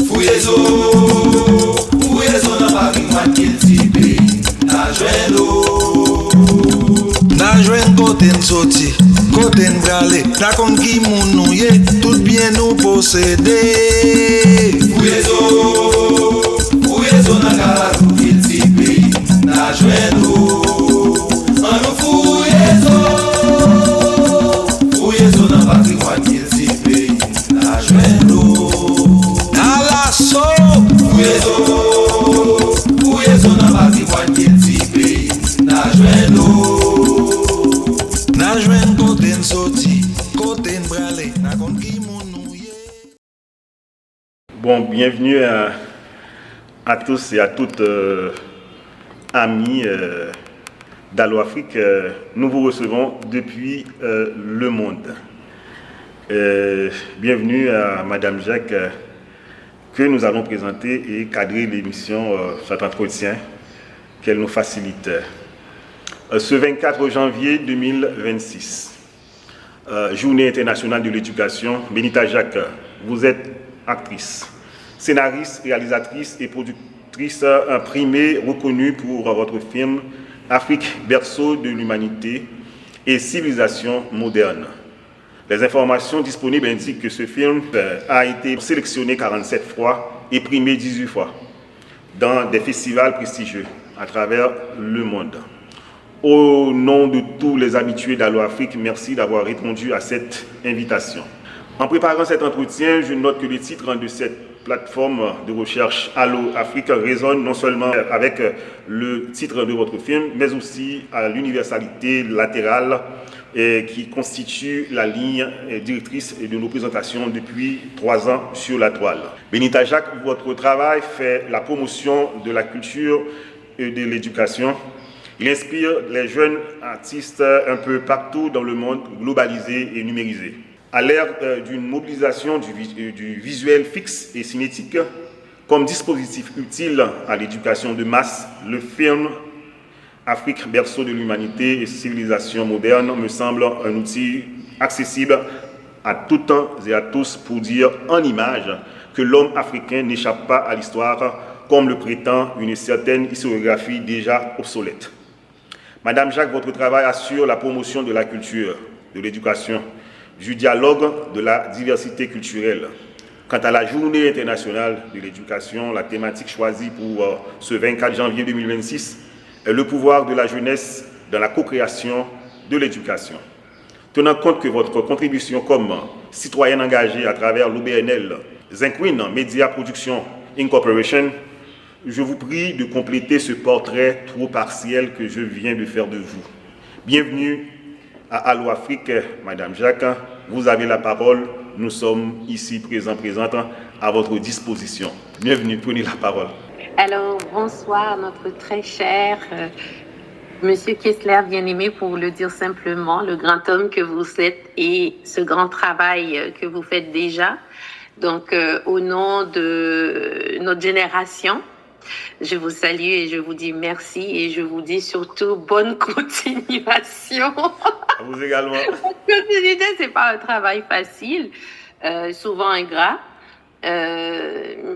Fouyezo nan patrimoine qu'il tipe, na jwen l'eau. Na jwen kote n'soti, kote n'brale, na kon ki moun nou ye, tout bien nou posede. Fouyezo nan kaladou qu'il tipe, na jwen l'eau. An nou fouyezo nan patrimoine qu'il tipe, na jwen l'eau. Na la so, Fouyezo nan patrimoine qu'il tipe, na jwen l'eau. na jwen kote n'soti, kote n'brale, na kon ki moun nou ye. Bon, bienvenue à tous et à toutes amis d'Allo Afrique. Nous vous recevons depuis le monde. Bienvenue à Madame Jacques que nous allons présenter et cadrer l'émission, cet entretien qu'elle nous facilite. Ce 24 janvier 2026, Journée internationale de l'éducation, Benita Jacques, vous êtes actrice, scénariste, réalisatrice et productrice primée reconnue pour votre film Afrique, berceau de l'humanité et civilisation moderne. Les informations disponibles indiquent que ce film a été sélectionné 47 fois et primé 18 fois dans des festivals prestigieux à travers le monde. Au nom de tous les habitués d'Allo Afrique, merci d'avoir répondu à cette invitation. En préparant cet entretien, je note que le titre de cette plateforme de recherche Allo Afrique résonne non seulement avec le titre de votre film, mais aussi à l'universalité latérale qui constitue la ligne directrice de nos présentations depuis 3 ans sur la toile. Benita Jacques, votre travail fait la promotion de la culture et de l'éducation. Il inspire les jeunes artistes un peu partout dans le monde globalisé et numérisé. À l'ère d'une mobilisation du visuel fixe et cinétique comme dispositif utile à l'éducation de masse, le film Afrique, berceau de l'humanité et civilisation moderne me semble un outil accessible à tout temps et à tous pour dire en images que l'homme africain n'échappe pas à l'histoire comme le prétend une certaine historiographie déjà obsolète. Madame Jacques, votre travail assure la promotion de la culture, de l'éducation, du dialogue, de la diversité culturelle. Quant à la Journée internationale de l'éducation, la thématique choisie pour ce 24 janvier 2026 est le pouvoir de la jeunesse dans la co-création de l'éducation. Tenant compte que votre contribution comme citoyenne engagée à travers l'OBNL, Zinkwin Media Production Incorporation, je vous prie de compléter ce portrait trop partiel que je viens de faire de vous. Bienvenue à Allo Afrique, Madame Jacques. Vous avez la parole. Nous sommes ici présentes à votre disposition. Bienvenue, prenez la parole. Alors, bonsoir, notre très cher Monsieur Kessler, bien-aimé, pour le dire simplement, le grand homme que vous êtes et ce grand travail que vous faites déjà. Donc, au nom de notre génération, je vous salue et je vous dis merci et je vous dis surtout bonne continuation. À vous également. Continuité, c'est pas un travail facile, souvent ingrat.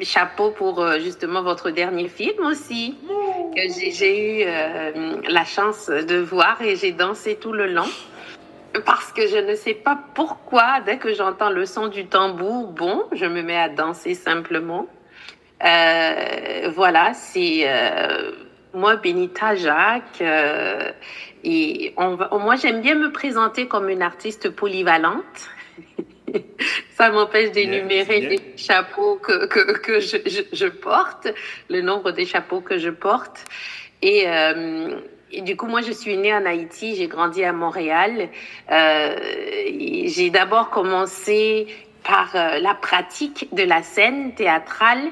Chapeau pour justement votre dernier film aussi, que j'ai eu la chance de voir et j'ai dansé tout le long. Parce que je ne sais pas pourquoi, dès que j'entends le son du tambour, bon, je me mets à danser simplement. Voilà, c'est moi, Benita Jacques, et moi j'aime bien me présenter comme une artiste polyvalente. Ça m'empêche d'énumérer les chapeaux que je porte, le nombre des chapeaux que je porte. Et du coup, moi, je suis née en Haïti, j'ai grandi à Montréal. J'ai d'abord commencé par la pratique de la scène théâtrale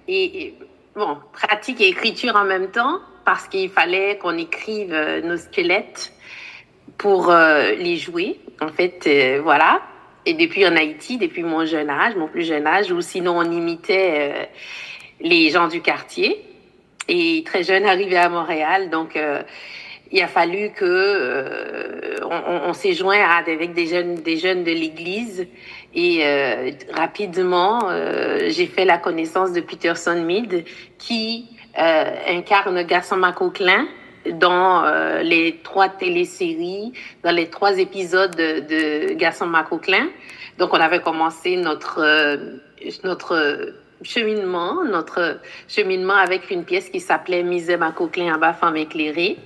et bon, pratique et écriture en même temps, parce qu'il fallait qu'on écrive nos squelettes pour les jouer. En fait, voilà. Et depuis en Haïti, depuis mon plus jeune âge, ou sinon on imitait les gens du quartier. Et très jeune, arrivé à Montréal, donc il a fallu que on s'est joint avec des jeunes de l'église Et rapidement, j'ai fait la connaissance de Peterson Mead, qui incarne Gassama Coquelin dans les 3 téléséries, dans les 3 épisodes de Gassama Coquelin. Donc, on avait commencé notre cheminement avec une pièce qui s'appelait Misère ma Coquelin en bas, femme éclairée.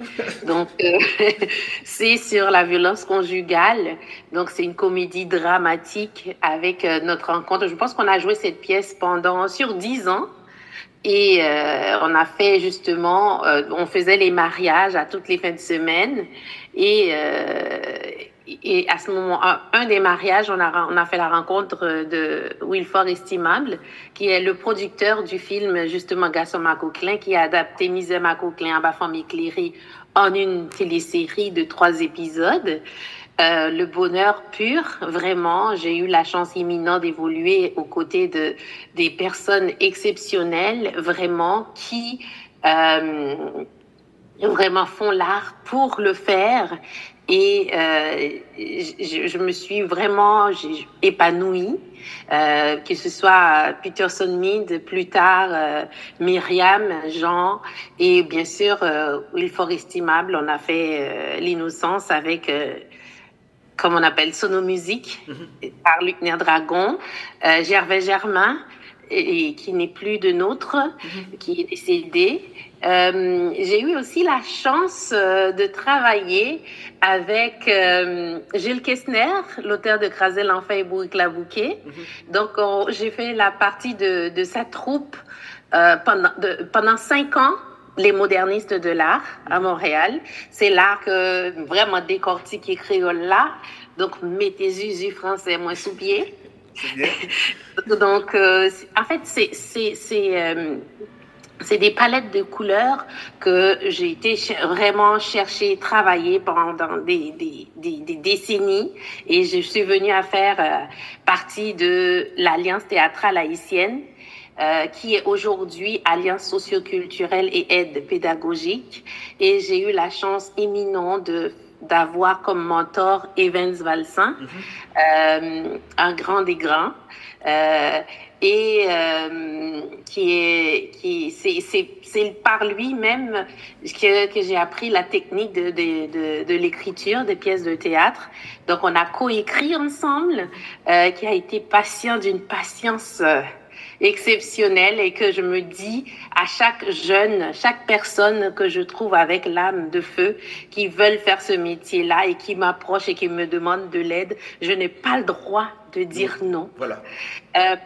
Donc, c'est sur la violence conjugale. Donc, c'est une comédie dramatique avec notre rencontre. Je pense qu'on a joué cette pièce sur 10 ans. Et on a fait justement, on faisait les mariages à toutes les fins de semaine. Et à ce moment, un des mariages, on a fait la rencontre de Wilford Estimable, qui est le producteur du film justement Gassama Coquelin, qui a adapté Misère ma Coquelin en bas, femme éclairée en une télésérie de 3 épisodes. Le bonheur pur, vraiment. J'ai eu la chance imminente d'évoluer aux côtés des personnes exceptionnelles, vraiment, qui vraiment font l'art pour le faire. Et je me suis vraiment épanouie, que ce soit Peterson Mead, plus tard Myriam, Jean, et bien sûr Wilford Estimable. On a fait l'innocence avec... comme on appelle, Sonomusique, par Luc Nerdragon, Gervais Germain, qui n'est plus de nôtre, qui est décédé. J'ai eu aussi la chance de travailler avec Gilles Kessner, l'auteur de Crasel, l'enfant et Bourrique-la-Bouquet. Donc, j'ai fait la partie de sa troupe pendant 5 ans. Les modernistes de l'art à Montréal. C'est l'art que vraiment décortiqué créole là. Donc, mettez Zuzu français moins sous pied. C'est bien. Donc, en fait, c'est des palettes de couleurs que j'ai été vraiment chercher, travailler pendant des décennies. Et je suis venue à faire partie de l'Alliance théâtrale haïtienne, qui est aujourd'hui Alliance socioculturelle et aide pédagogique. Et j'ai eu la chance imminente d'avoir comme mentor Evans Valsin, un grand des grands, c'est par lui-même que j'ai appris la technique de l'écriture des pièces de théâtre. Donc, on a coécrit ensemble, qui a été d'une patience exceptionnelle, et que je me dis à chaque personne que je trouve avec l'âme de feu, qui veulent faire ce métier-là et qui m'approche et qui me demande de l'aide, je n'ai pas le droit de dire non. Voilà.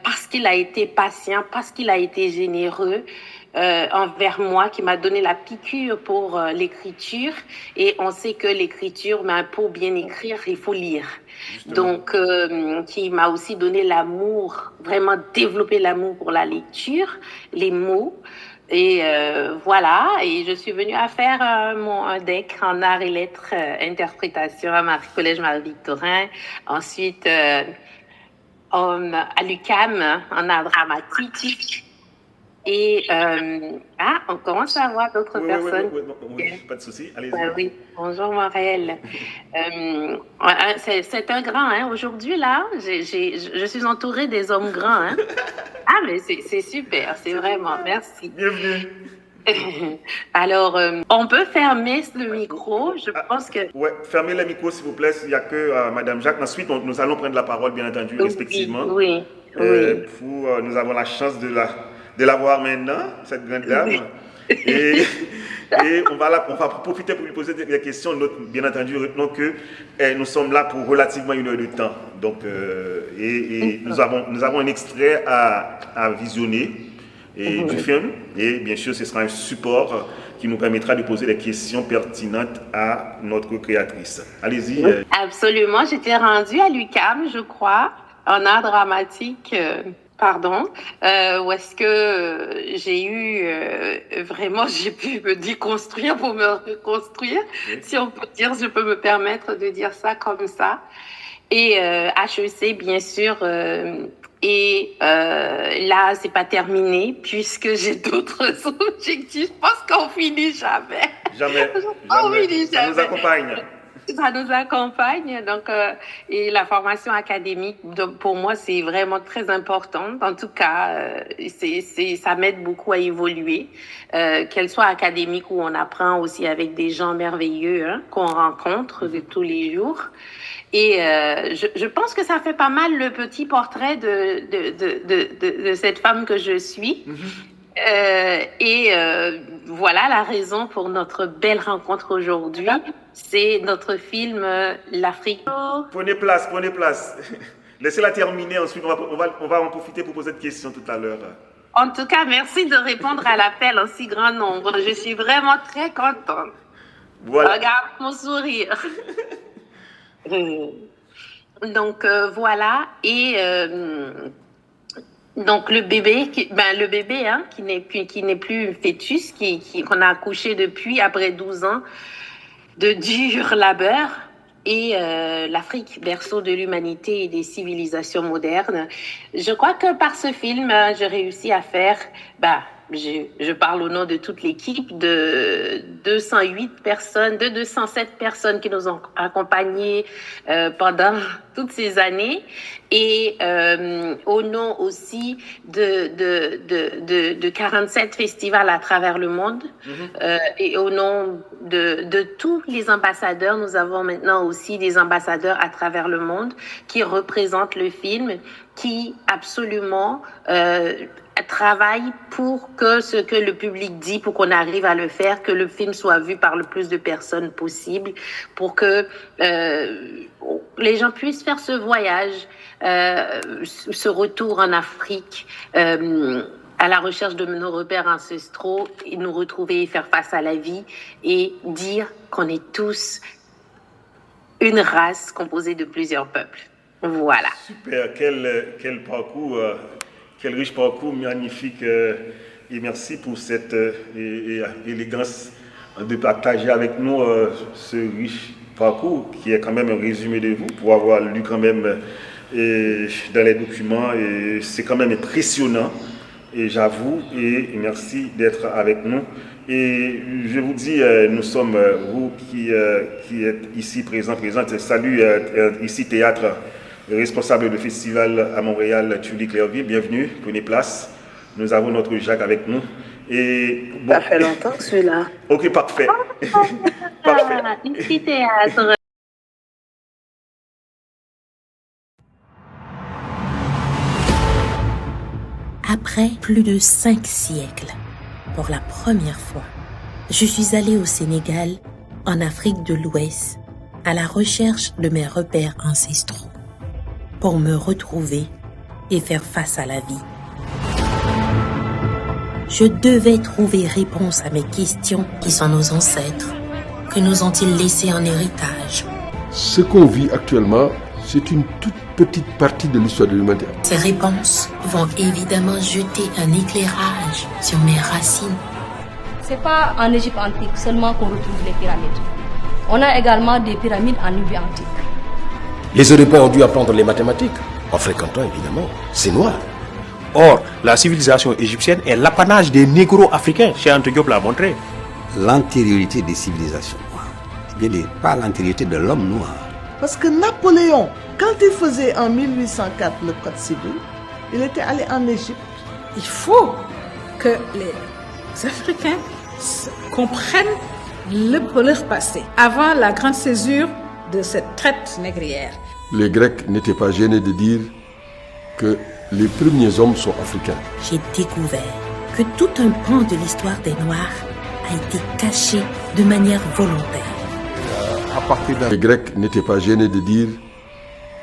Parce qu'il a été patient, parce qu'il a été généreux envers moi, qui m'a donné la piqûre pour l'écriture. Et on sait que l'écriture, pour bien écrire, il faut lire. Justement. Donc, qui m'a aussi donné l'amour, vraiment développé l'amour pour la lecture, les mots. Et voilà, et je suis venue à faire un DEC en arts et lettres, interprétation à Collège Marie-Victorin. Ensuite, à l'UQAM, en art dramatique. Et on commence à voir d'autres personnes. Oui, pas de souci. Allez-y. Oui. Bonjour Morel. C'est un grand. Hein. Aujourd'hui là, je suis entourée des hommes grands. Hein. Ah mais c'est super, c'est vraiment. Merci. Bienvenue. Alors, on peut fermer le micro. Je pense que. Ouais, fermez le micro s'il vous plaît. Il n'y a que Madame Jacques. Ensuite, nous allons prendre la parole, bien entendu, respectivement. Oui. Nous avons la chance de la voir maintenant, cette grande dame. Oui. Et on va profiter pour lui poser des questions. Bien entendu, retenons que nous sommes là pour relativement 1 heure de temps. Donc, nous avons un extrait à visionner du film. Et bien sûr, ce sera un support qui nous permettra de poser des questions pertinentes à notre créatrice. Allez-y. Absolument. J'étais rendue à l'UQAM, je crois, en art dramatique. Où est-ce que j'ai pu me déconstruire pour me reconstruire, si on peut dire, je peux me permettre de dire ça comme ça. Et HEC, bien sûr, là, c'est pas terminé, puisque j'ai d'autres objectifs. Je pense qu'on finit jamais. Jamais. Ça nous accompagne. Ça nous accompagne. Donc, et la formation académique, donc, pour moi, c'est vraiment très important. En tout cas, ça m'aide beaucoup à évoluer, qu'elle soit académique ou on apprend aussi avec des gens merveilleux qu'on rencontre de tous les jours. Et je pense que ça fait pas mal le petit portrait de cette femme que je suis. Voilà la raison pour notre belle rencontre aujourd'hui. C'est notre film L'Afrique. Prenez place, prenez place. Laissez-la terminer, ensuite on va en profiter pour poser des questions tout à l'heure. En tout cas, merci de répondre à l'appel en si grand nombre. Je suis vraiment très contente. Voilà. Regarde mon sourire. Donc voilà, et donc le bébé qui n'est plus fœtus, qu'on a accouché depuis après 12 ans de dur labeur, et l'Afrique, berceau de l'humanité et des civilisations modernes. Je crois que par ce film, j'ai réussi à faire, je parle au nom de toute l'équipe, de 207 personnes qui nous ont accompagnés pendant toutes ces années, et au nom aussi de 47 festivals à travers le monde, et au nom de tous les ambassadeurs. Nous avons maintenant aussi des ambassadeurs à travers le monde qui représentent le film, qui absolument travaille pour que ce que le public dit, pour qu'on arrive à le faire, que le film soit vu par le plus de personnes possible, pour que les gens puissent faire ce voyage, ce retour en Afrique, à la recherche de nos repères ancestraux, et nous retrouver et faire face à la vie, et dire qu'on est tous une race composée de plusieurs peuples. Voilà. Super, quel parcours, quel riche parcours, magnifique, et merci pour cette élégance de partager avec nous ce riche parcours qui est quand même un résumé de vous, pour avoir lu quand même dans les documents, et c'est quand même impressionnant, et j'avoue, et merci d'être avec nous. Et je vous dis, nous sommes, vous qui êtes ici présente, salut ici Théâtre, responsable du festival à Montréal, Tully Clairville, bienvenue, prenez place. Nous avons notre Jacques avec nous. Et bon, ça fait longtemps que je suis là. Ok, parfait. Parfait. Ici Théâtre. Après plus de 5 siècles, pour la première fois, je suis allée au Sénégal, en Afrique de l'Ouest, à la recherche de mes repères ancestraux, pour me retrouver et faire face à la vie. Je devais trouver réponse à mes questions. Qui sont nos ancêtres? Que nous ont-ils laissé en héritage? Ce qu'on vit actuellement, c'est une toute petite partie de l'histoire de l'humanité. Ces réponses vont évidemment jeter un éclairage sur mes racines. C'est pas en Égypte antique seulement qu'on retrouve les pyramides. On a également des pyramides en Nubie antique. Les Européens ont dû apprendre les mathématiques, en fréquentant évidemment ces Noirs. Or, la civilisation égyptienne est l'apanage des négros africains, Cheikh Anta Diop l'a montré. L'antériorité des civilisations noires, eh bien, pas l'antériorité de l'homme noir. Parce que Napoléon, quand il faisait en 1804 le Code civil, il était allé en Égypte. Il faut que les Africains comprennent leur passé, avant la grande césure de cette traite négrière. Les Grecs n'étaient pas gênés de dire que les premiers hommes sont africains. J'ai découvert que tout un pan de l'histoire des Noirs a été caché de manière volontaire. Les Grecs n'étaient pas gênés de dire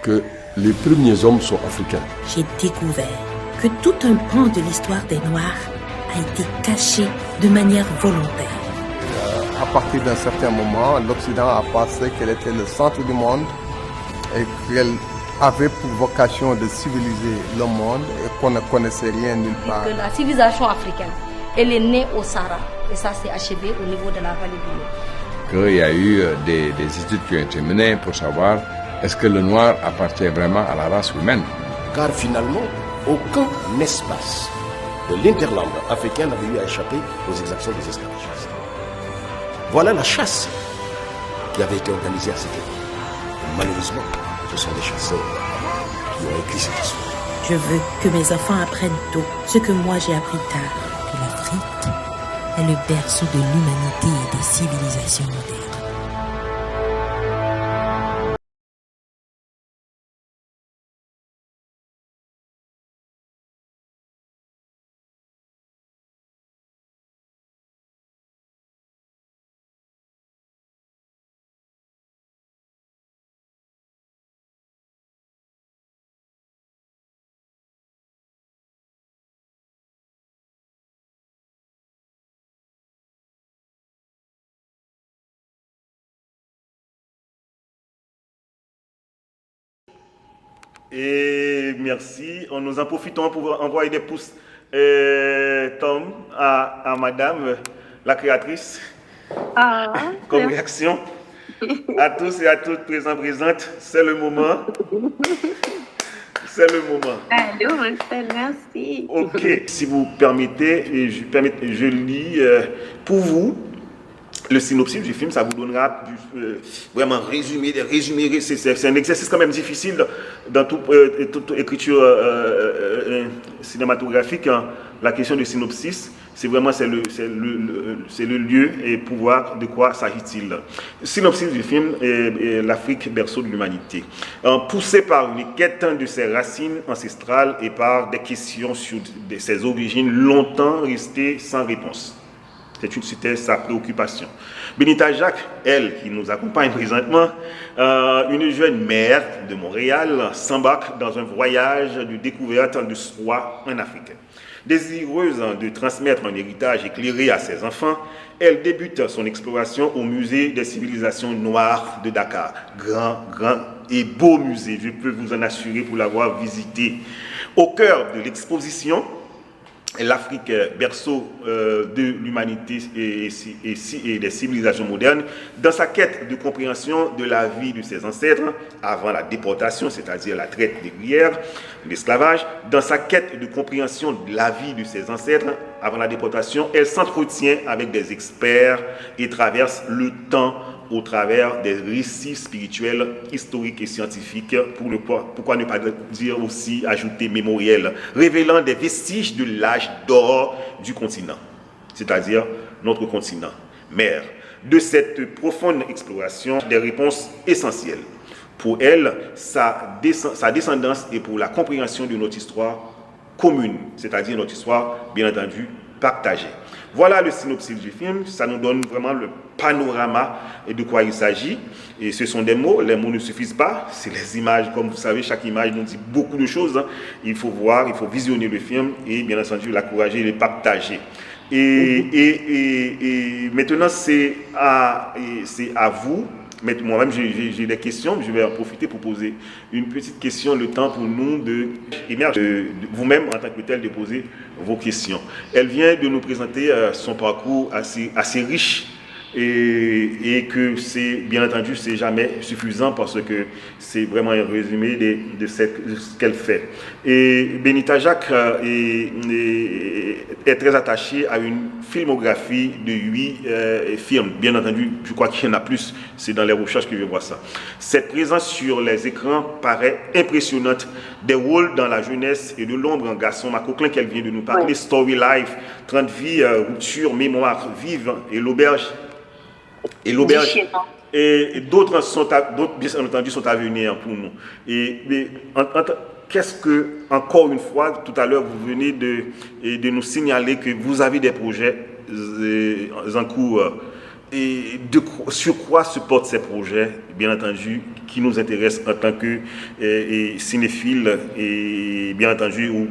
que les premiers hommes sont africains. J'ai découvert que tout un pan de l'histoire des Noirs a été caché de manière volontaire. À partir d'un certain moment, l'Occident a pensé qu'elle était le centre du monde et qu'elle avait pour vocation de civiliser le monde et qu'on ne connaissait rien nulle part. Et que la civilisation africaine, elle est née au Sahara et ça s'est achevé au niveau de la vallée du Nil. Qu'il y a eu des études qui ont été menées pour savoir est-ce que le noir appartient vraiment à la race humaine. Car finalement, aucun espace de l'interland africain n'avait eu à échapper aux exactions des esclavagistes. Voilà la chasse qui avait été organisée à cette époque. Malheureusement, ce sont des chasseurs qui ont écrit cette histoire. Je veux que mes enfants apprennent tôt ce que moi j'ai appris tard, que l'Afrique est le berceau de l'humanité et des civilisations modernes. Et merci. Nous en profitons pour envoyer des pouces, Tom, à madame, la créatrice, comme réaction. À tous et à toutes présentes, c'est le moment. C'est le moment. Allô, merci. Ok, si vous permettez, je lis pour vous le synopsis du film. Ça vous donnera vraiment résumé. C'est un exercice quand même difficile dans toute écriture cinématographique. Hein. La question du synopsis, c'est le lieu et pouvoir de quoi s'agit-il. Synopsis du film est l'Afrique, berceau de l'humanité. Poussé par une quête de ses racines ancestrales et par des questions sur ses origines longtemps restées sans réponse. C'était sa préoccupation. Benita Jacques, elle, qui nous accompagne présentement, une jeune mère de Montréal, s'embarque dans un voyage de découverte de soi en Afrique. Désireuse de transmettre un héritage éclairé à ses enfants, elle débute son exploration au musée des civilisations noires de Dakar. Grand et beau musée, je peux vous en assurer pour l'avoir visité. Au cœur de l'exposition, l'Afrique, berceau de l'humanité et des civilisations modernes, dans sa quête de compréhension de la vie de ses ancêtres avant la déportation, c'est-à-dire la traite négrière, l'esclavage, dans sa quête de compréhension de la vie de ses ancêtres avant la déportation, elle s'entretient avec des experts et traverse le temps au travers des récits spirituels, historiques et scientifiques, pourquoi ne pas dire aussi ajouter mémoriels, révélant des vestiges de l'âge d'or du continent, c'est-à-dire notre continent, mère. De cette profonde exploration, des réponses essentielles. Pour elle, sa descendance et pour la compréhension de notre histoire commune, c'est-à-dire notre histoire, bien entendu, partagée. Voilà le synopsis du film, ça nous donne vraiment le panorama et de quoi il s'agit. Et ce sont des mots, les mots ne suffisent pas, c'est les images, comme vous savez, chaque image nous dit beaucoup de choses. Hein. Il faut voir, il faut visionner le film et bien entendu l'encourager et le partager. Et maintenant, c'est à vous. Moi-même, j'ai des questions, je vais en profiter pour poser une petite question, le temps pour nous de vous-même en tant que tel de poser vos questions. Elle vient de nous présenter son parcours assez riche et que c'est, bien entendu, c'est jamais suffisant parce que c'est vraiment un résumé de ce qu'elle fait. Et Benita Jacques est très attachée à une filmographie de 8 films. Bien entendu, je crois qu'il y en a plus, c'est dans les recherches que je vois ça. Cette présence sur les écrans paraît impressionnante. Des rôles dans la jeunesse et de l'ombre en garçon, ma coquelin qu'elle vient de nous parler, Story Life, 30 vies, rupture, mémoire vive et l'auberge. Et d'autres bien entendu sont à venir pour nous. Qu'est-ce que, encore une fois, tout à l'heure, vous venez de nous signaler que vous avez des projets en cours. Et sur quoi se portent ces projets, bien entendu, qui nous intéressent en tant que cinéphiles et bien entendu, ou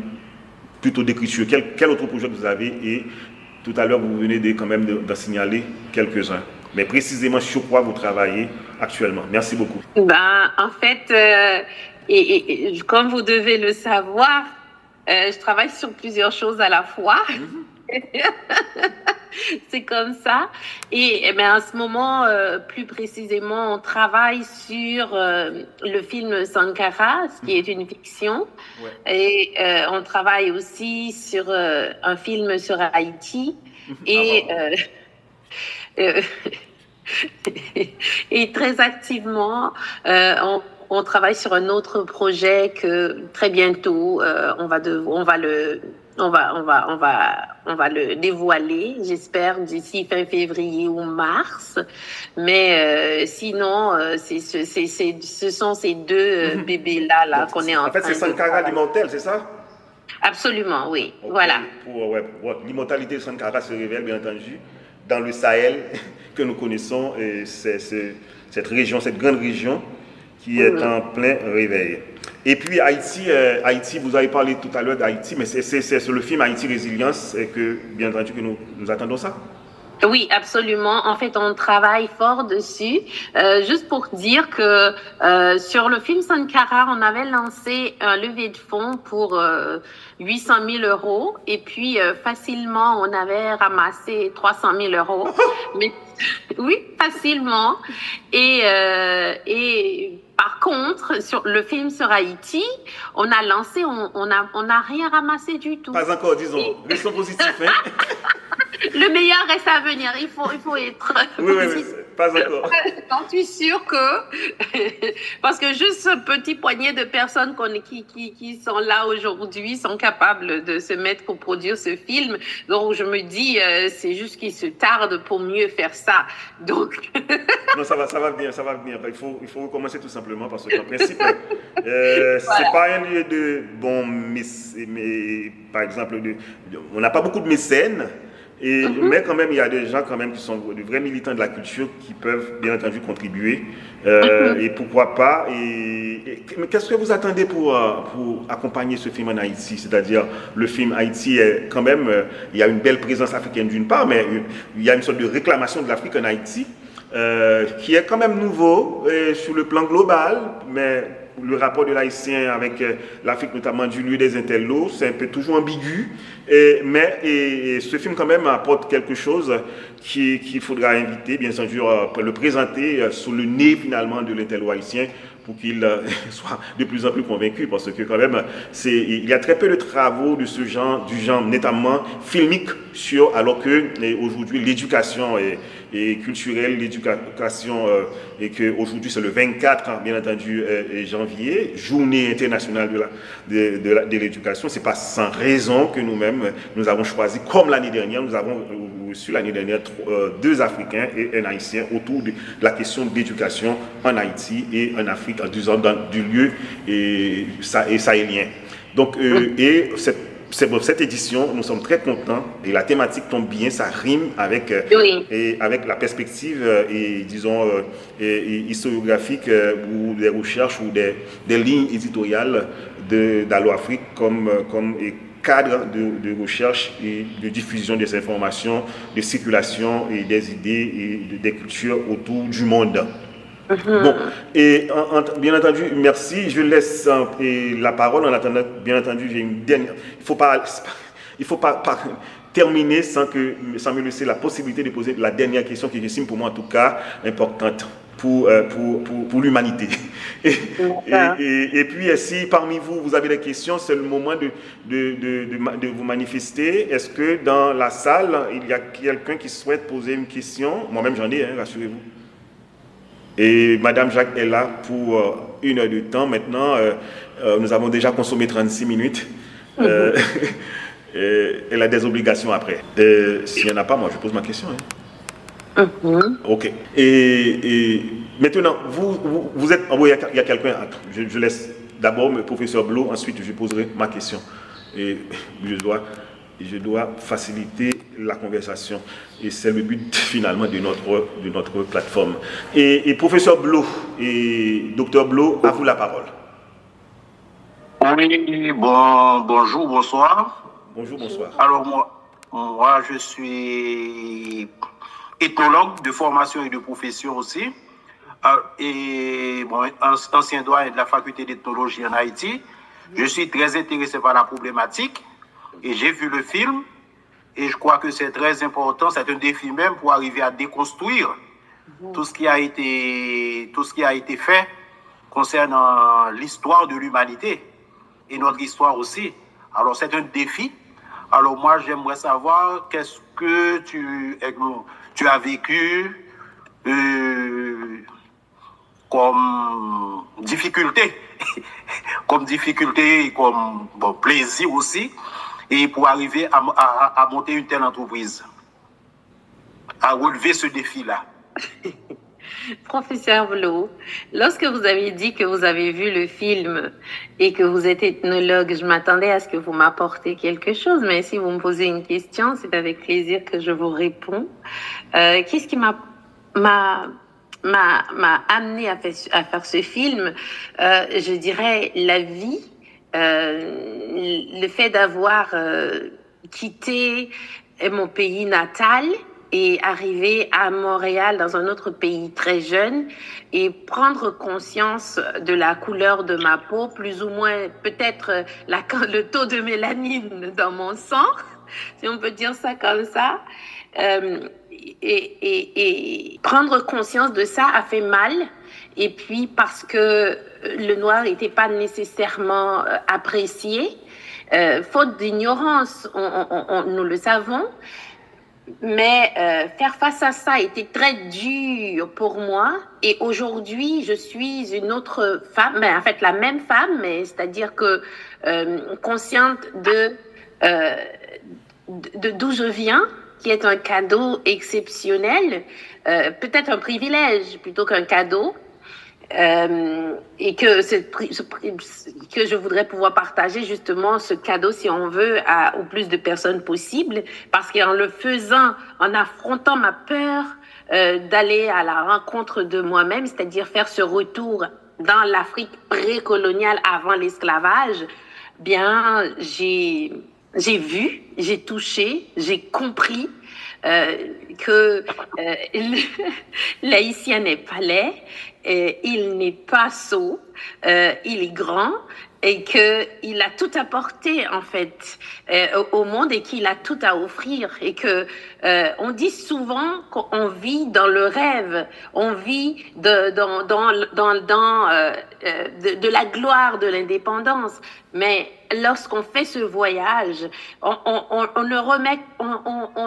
plutôt d'écriture. Quel autre projet que vous avez? Et tout à l'heure, vous venez quand même d'en signaler quelques-uns. Mais précisément sur quoi vous travaillez actuellement. Merci beaucoup. En fait, comme vous devez le savoir, je travaille sur plusieurs choses à la fois. C'est comme ça. Et en ce moment, plus précisément, on travaille sur le film Sankara, qui est une fiction. Ouais. Et on travaille aussi sur un film sur Haïti. Et Et très activement, on travaille sur un autre projet que très bientôt on va le dévoiler, j'espère d'ici fin février ou mars. Mais sinon, ce sont ces deux bébés-là qu'on est en train de... En fait, c'est Sankara l'immortel, c'est ça? Absolument, oui. Okay. Voilà. L'immortalité de Sankara se révèle, bien entendu, dans le Sahel que nous connaissons, et c'est cette région, cette grande région qui est en plein réveil. Et puis Haïti, vous avez parlé tout à l'heure d'Haïti, mais c'est sur le film Haïti Résilience que, bien entendu, que nous attendons ça. Oui, absolument. En fait, on travaille fort dessus. Juste pour dire que sur le film Sankara, on avait lancé un levée de fonds pour 800 000 €. Et puis, facilement, on avait ramassé 300 000 €. Mais oui, facilement. Et par contre, sur le film sur Haïti, on a lancé, on n'a rien ramassé du tout. Pas encore, disons. Restons positifs, hein. Le meilleur reste à venir. Il faut être oui, pas encore. J'en suis sûre que parce que juste ce petit poignet de personnes qui sont là aujourd'hui sont capables de se mettre pour produire ce film. Donc je me dis c'est juste qu'ils se tardent pour mieux faire ça. Donc non, ça va venir. Il faut recommencer tout simplement parce qu'en principe c'est pas un lieu de bon mais par exemple on n'a pas beaucoup de mécènes. Mais quand même, il y a des gens quand même qui sont de vrais militants de la culture qui peuvent bien entendu contribuer. Et pourquoi pas. Mais qu'est-ce que vous attendez pour accompagner ce film en Haïti? C'est-à-dire, le film Haïti est quand même, il y a une belle présence africaine d'une part, mais il y a une sorte de réclamation de l'Afrique en Haïti qui est quand même nouveau sur le plan global, mais le rapport de l'haïtien avec l'Afrique, notamment du lieu des Intellos, c'est un peu toujours ambigu. Mais ce film, quand même, apporte quelque chose qu'il faudra inviter, bien sûr, le présenter sous le nez, finalement, de l'intello haïtien pour qu'il soit de plus en plus convaincu. Parce que, quand même, il y a très peu de travaux de ce genre, du genre, notamment filmique, alors que aujourd'hui, l'éducation et culturelle, l'éducation, et qu'aujourd'hui c'est le 24, bien entendu, janvier, journée internationale de l'éducation. C'est pas sans raison que nous-mêmes, nous avons choisi, comme l'année dernière, nous avons reçu l'année dernière 2 Africains et un Haïtien autour de la question de l'éducation en Haïti et en Afrique, en disant dans du lieu et sahélien. Donc, cette édition, nous sommes très contents et la thématique tombe bien, ça rime avec, avec la perspective historiographique ou des recherches ou des lignes éditoriales d'Allo Afrique comme cadre de recherche et de diffusion des informations, de circulation et des idées et des cultures autour du monde. Bon, et bien entendu, merci. Je laisse la parole. En attendant, bien entendu, j'ai une dernière. Il faut pas terminer sans me laisser la possibilité de poser la dernière question qui j'estime pour moi en tout cas importante pour l'humanité. Et puis, si parmi vous avez des questions, c'est le moment de vous manifester. Est-ce que dans la salle, il y a quelqu'un qui souhaite poser une question? Moi-même, j'en ai, rassurez-vous. Et Madame Jacques est là pour 1 heure de temps. Maintenant, nous avons déjà consommé 36 minutes. Elle a des obligations après. S'il n'y en a pas, moi, je pose ma question. Ok. Et maintenant, vous êtes... il y a quelqu'un. Je laisse d'abord le professeur Blo, ensuite je poserai ma question. Et je dois faciliter la conversation. Et c'est le but finalement de notre plateforme. Et professeur Blo et docteur Blo, à vous la parole. Oui, bonjour, bonsoir. Bonjour, bonsoir. Alors moi je suis ethnologue de formation et de profession aussi. Et ancien doyen de la faculté d'ethnologie en Haïti. Je suis très intéressé par la problématique. Et j'ai vu le film et je crois que c'est très important, c'est un défi même pour arriver à déconstruire tout ce qui a été fait concernant l'histoire de l'humanité et notre histoire aussi. Alors c'est un défi. Alors moi j'aimerais savoir qu'est-ce que tu as vécu comme difficulté, comme plaisir aussi, et pour arriver à monter une telle entreprise, à relever ce défi-là. Professeur Blo, lorsque vous avez dit que vous avez vu le film et que vous êtes ethnologue, je m'attendais à ce que vous m'apportiez quelque chose, mais si vous me posez une question, c'est avec plaisir que je vous réponds. Qu'est-ce qui m'a amené à faire ce film? Je dirais la vie, le fait d'avoir quitté mon pays natal et arriver à Montréal dans un autre pays très jeune et prendre conscience de la couleur de ma peau, plus ou moins peut-être le taux de mélanine dans mon sang, si on peut dire ça comme ça. Et prendre conscience de ça a fait mal. Et puis parce que le noir n'était pas nécessairement apprécié, faute d'ignorance, nous le savons. Mais faire face à ça a été très dur pour moi. Et aujourd'hui, je suis une autre femme, mais en fait la même femme, mais c'est-à-dire que consciente d'où je viens, qui est un cadeau exceptionnel, peut-être un privilège plutôt qu'un cadeau. Et que je voudrais pouvoir partager justement ce cadeau, si on veut, au plus de personnes possible, parce qu'en le faisant, en affrontant ma peur d'aller à la rencontre de moi-même, c'est-à-dire faire ce retour dans l'Afrique précoloniale avant l'esclavage, bien j'ai vu, j'ai touché, j'ai compris que l'haïtien n'est pas laid, il n'est pas sot, il est grand et qu'il a tout apporté en fait au monde et qu'il a tout à offrir et que on dit souvent qu'on vit dans le rêve, on vit de la gloire de l'indépendance, mais lorsqu'on fait ce voyage, on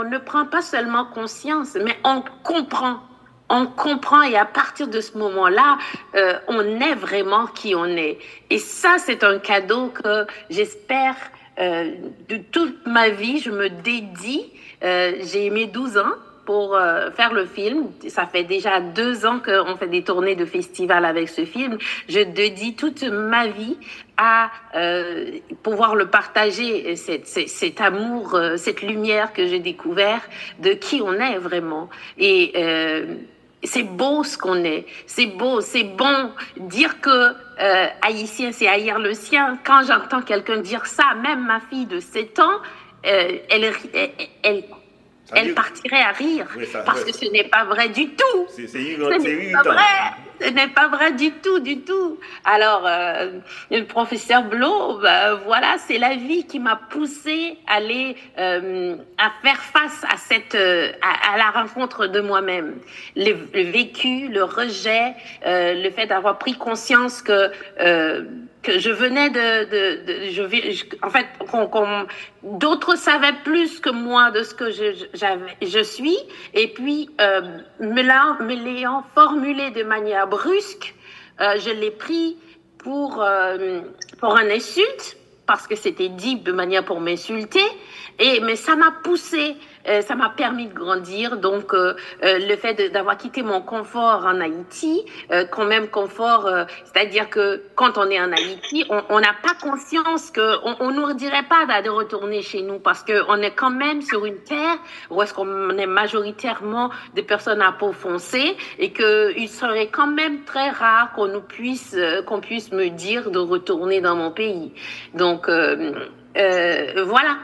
ne prend pas seulement conscience, mais on comprend et à partir de ce moment-là, on est vraiment qui on est. Et ça, c'est un cadeau que j'espère de toute ma vie, je me dédie. J'ai mes 12 ans pour faire le film. Ça fait déjà 2 ans qu'on fait des tournées de festivals avec ce film. Je dédie toute ma vie à pouvoir le partager, cet amour, cette lumière que j'ai découvert de qui on est vraiment. Et c'est beau ce qu'on est, c'est beau, c'est bon. Dire que haïtien, c'est haïr le sien. Quand j'entends quelqu'un dire ça, même ma fille de 7 ans, elle partirait à rire, oui, parce que ce n'est pas vrai du tout. Ce n'est pas vrai du tout. Alors, le professeur Blo, voilà, c'est la vie qui m'a poussée à aller à faire face à la rencontre de moi-même. Le vécu, le rejet, le fait d'avoir pris conscience que je venais en fait, d'autres savaient plus que moi de ce que je suis, et puis me l'ayant formulé de manière brusque, je l'ai pris pour un insulte, parce que c'était dit de manière pour m'insulter, mais ça m'a poussé. Ça m'a permis de grandir, donc le fait d'avoir quitté mon confort en Haïti, quand même confort, c'est-à-dire que quand on est en Haïti, on n'a pas conscience qu'on nous dirait pas de retourner chez nous, parce que on est quand même sur une terre où est-ce qu'on est majoritairement des personnes à peau foncée, et que il serait quand même très rare qu'on puisse me dire de retourner dans mon pays. Donc voilà.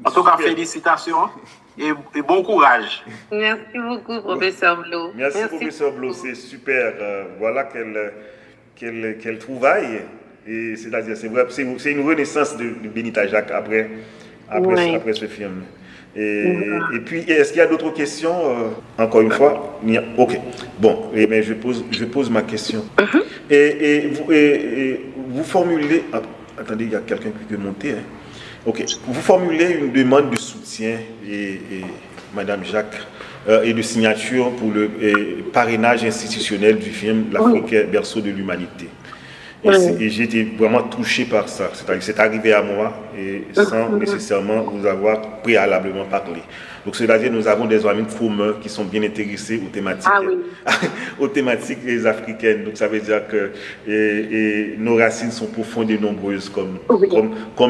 En tout cas, félicitations et bon courage. Merci beaucoup, professeur Blo. Merci, professeur Blo, c'est super. Voilà quelle trouvaille. Et c'est-à-dire, c'est une renaissance de Benita Jacques après ce film. Et puis, est-ce qu'il y a d'autres questions? Encore une fois, ok. Bon, mais je pose ma question. Et vous formulez... Attendez, il y a quelqu'un qui peut monter. Hein. Ok. Vous formulez une demande de soutien, et Madame Jacques, et de signature pour le parrainage institutionnel du film L'Afrique, berceau de l'humanité. Et j'ai été vraiment touché par ça. C'est arrivé à moi et sans nécessairement vous avoir préalablement parlé. Donc, c'est-à-dire nous avons des amis communs qui sont bien intéressés aux thématiques, aux thématiques africaines. Donc, ça veut dire que nos racines sont profondes et nombreuses, comme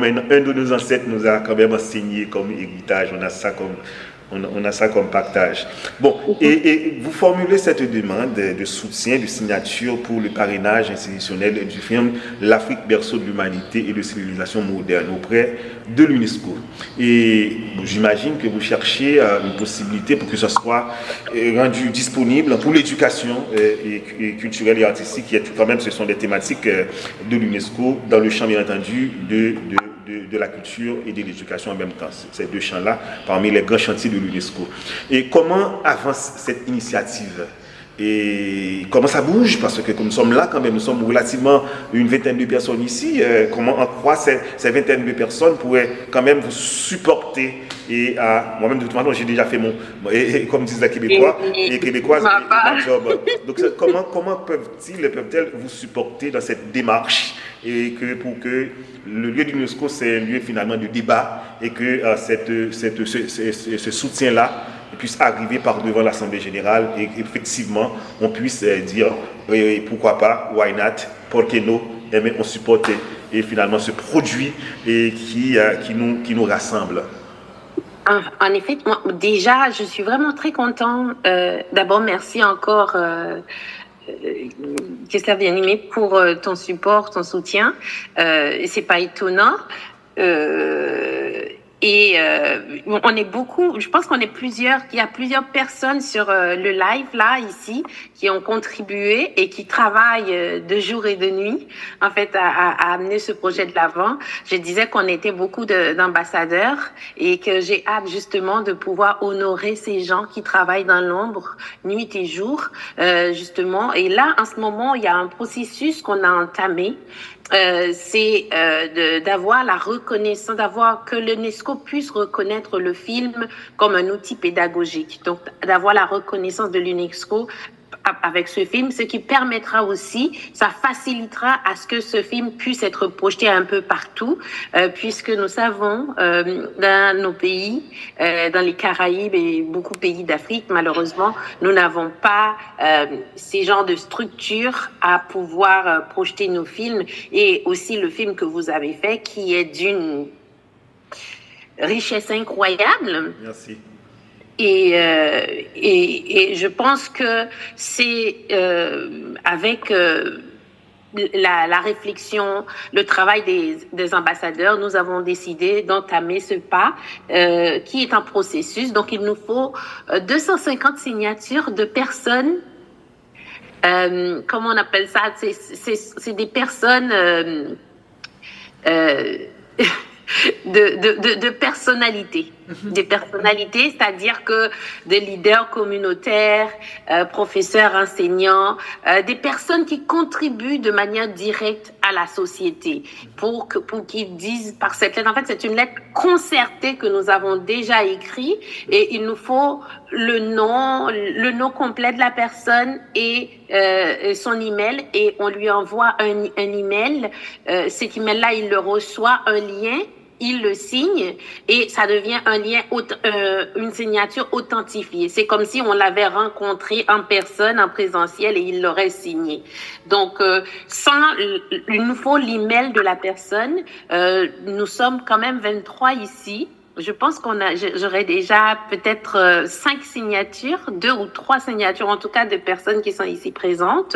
un de nos ancêtres nous a quand même enseigné comme héritage. On a ça comme partage. Bon, et vous formulez cette demande de soutien, de signature pour le parrainage institutionnel du film L'Afrique, berceau de l'humanité et de civilisation moderne auprès de l'UNESCO. Et j'imagine que vous cherchez une possibilité pour que ce soit rendu disponible pour l'éducation et culturelle et artistique, qui est quand même, ce sont des thématiques de l'UNESCO dans le champ, bien entendu, de la culture et de l'éducation en même temps. Ces deux champs-là, parmi les grands chantiers de l'UNESCO. Et comment avance cette initiative? Et comment ça bouge? Parce que comme nous sommes là quand même, nous sommes relativement une vingtaine de personnes ici. Comment en croit ces vingtaines de personnes pourraient quand même vous supporter? Et moi-même, de toute façon, j'ai déjà fait comme disent les Québécois, et Québécoises, mon job. Donc, comment peuvent-elles vous supporter dans cette démarche? Et pour que le lieu de l'UNESCO, c'est un lieu finalement de débat, et que ce soutien-là puisse arriver par devant l'Assemblée générale, et effectivement, on puisse dire pourquoi pas, why not, porque no, mais on supporte et finalement ce produit qui nous rassemble. En effet, moi, déjà, je suis vraiment très contente. D'abord, merci encore, Christophe Bien-Aimé, pour ton support, ton soutien. C'est pas étonnant. On est beaucoup, je pense qu'on est plusieurs, qu'il y a plusieurs personnes sur le live là, ici, qui ont contribué et qui travaillent de jour et de nuit, en fait, à amener ce projet de l'avant. Je disais qu'on était beaucoup d'ambassadeurs et que j'ai hâte justement de pouvoir honorer ces gens qui travaillent dans l'ombre, nuit et jour, justement. Et là, en ce moment, il y a un processus qu'on a entamé. C'est d'avoir la reconnaissance, que l'UNESCO puisse reconnaître le film comme un outil pédagogique. Donc, d'avoir la reconnaissance de l'UNESCO avec ce film, ce qui permettra aussi, ça facilitera à ce que ce film puisse être projeté un peu partout, puisque nous savons, dans nos pays, dans les Caraïbes et beaucoup de pays d'Afrique, malheureusement, nous n'avons pas ces genres de structures à pouvoir projeter nos films, et aussi le film que vous avez fait, qui est d'une richesse incroyable. Merci. Et je pense que c'est avec la réflexion, le travail des ambassadeurs, nous avons décidé d'entamer ce pas qui est en processus. Donc, il nous faut 250 signatures de personnes. Comment on appelle ça? C'est des personnes de personnalités. Des personnalités, c'est-à-dire que des leaders communautaires, professeurs, enseignants, des personnes qui contribuent de manière directe à la société pour qu'ils disent par cette lettre. En fait, c'est une lettre concertée que nous avons déjà écrite, et il nous faut le nom complet de la personne et son email, et on lui envoie un email. Cet email-là, il le reçoit, un lien. Il le signe et ça devient un lien, une signature authentifiée. C'est comme si on l'avait rencontré en personne, en présentiel, et il l'aurait signé. Donc, il nous faut l'email de la personne. Nous sommes quand même 23 ici. Je pense j'aurais déjà peut-être 5 signatures, 2 ou 3 signatures, en tout cas, de personnes qui sont ici présentes.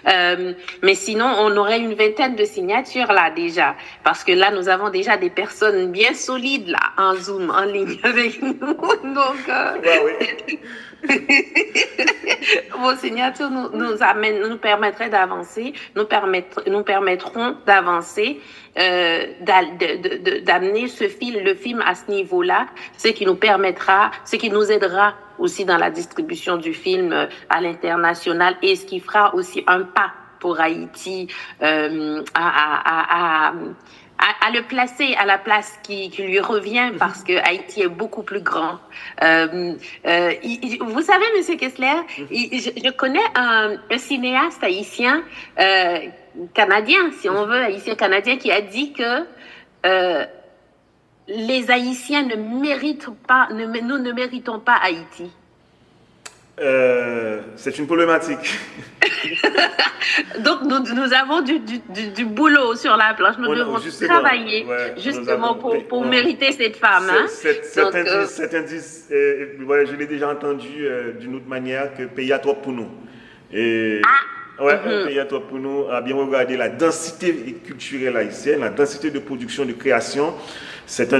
Mais sinon, on aurait une vingtaine de signatures là déjà, parce que là, nous avons déjà des personnes bien solides là en Zoom, en ligne avec nous. Donc, vos signatures nous permettraient d'avancer, nous permettront d'avancer, d'amener le film à ce niveau-là, ce qui nous aidera aussi dans la distribution du film à l'international, et ce qui fera aussi un pas pour Haïti à à le placer à la place qui lui revient parce que Haïti est beaucoup plus grand. Vous savez, Monsieur Kessler, je connais un cinéaste haïtien, canadien, si on veut, haïtien-canadien, qui a dit que les Haïtiens ne méritent pas, nous ne méritons pas Haïti. C'est une problématique. Donc nous avons du boulot sur la planche. Nous devons travailler justement pour mériter cette femme. Cet indice, je l'ai déjà entendu d'une autre manière, que pays à toi pour nous. Et pays à toi pour nous, à bien regarder la densité culturelle haïtienne, la densité de production, de création. C'est un